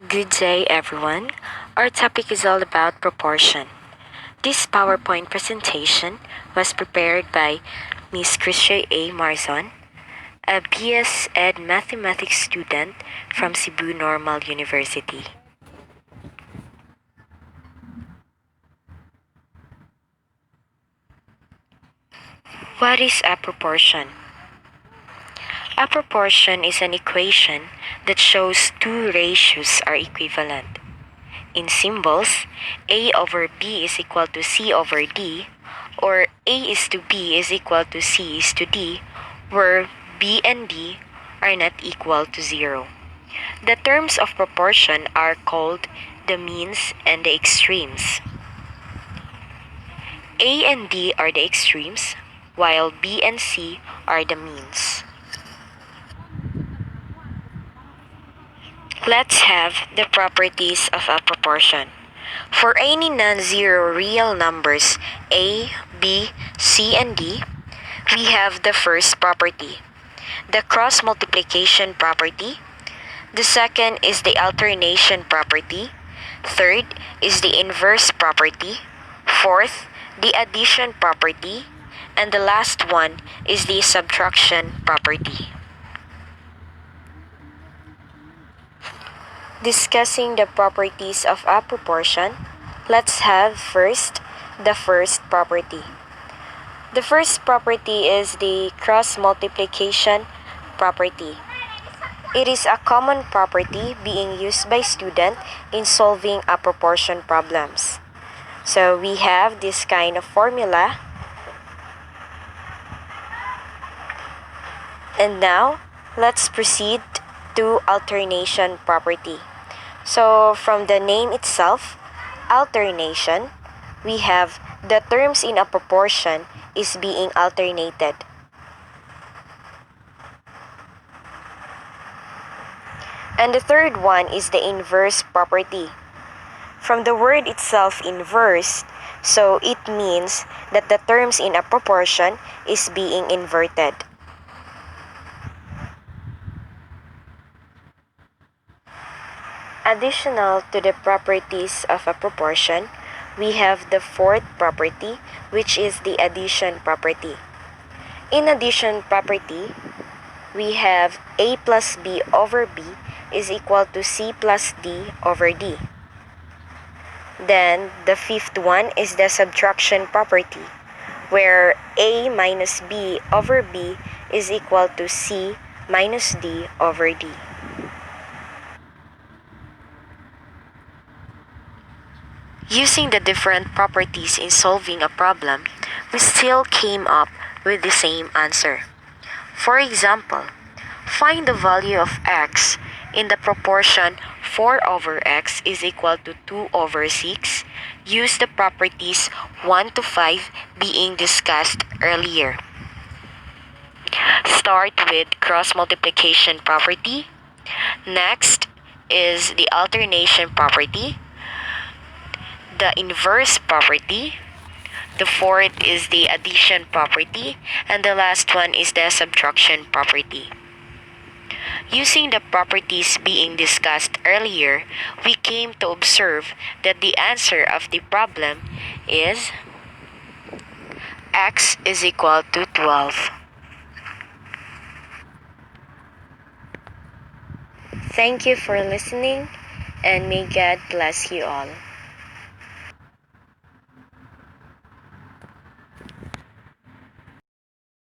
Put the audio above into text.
Good day, everyone. Our topic is all about proportion. This PowerPoint presentation was prepared by Ms. Christia A. Marzon, a BS Ed Mathematics student from Cebu Normal University. What is a proportion? A proportion is an equation that shows two ratios are equivalent. In symbols, A over B is equal to C over D, or A is to B is equal to C is to D, where B and D are not equal to 0. The terms of proportion are called the means and the extremes. A and D are the extremes, while B and C are the means. Let's have the properties of a proportion. For any non-zero real numbers A, B, C, and D, we have the first property, the cross multiplication property. The second is the alternation property. Third is the inverse property. Fourth, the addition property. And the last one is the subtraction property. Discussing the properties of a proportion, let's have first the first property. The first property is the cross multiplication property. It is a common property being used by students in solving a proportion problems. So we have this kind of formula. And now, let's proceed to alternation property. So from the name itself, alternation, we have the terms in a proportion is being alternated. And the third one is the inverse property. From the word itself, inverse, so it means that the terms in a proportion is being inverted. Additional to the properties of a proportion, we have the fourth property, which is the addition property. In addition property, we have A plus B over B is equal to C plus D over D. Then, the fifth one is the subtraction property, where A minus B over B is equal to C minus D over D. Using the different properties in solving a problem, we still came up with the same answer. For example, find the value of x in the proportion 4 over x is equal to 2 over 6. Use the properties 1 to 5 being discussed earlier. Start with cross multiplication property. Next is the alternation property, the inverse property. The fourth is the addition property, and the last one is the subtraction property. Using the properties being discussed earlier, we came to observe that the answer of the problem is x is equal to 12. Thank you for listening, and may God bless you all.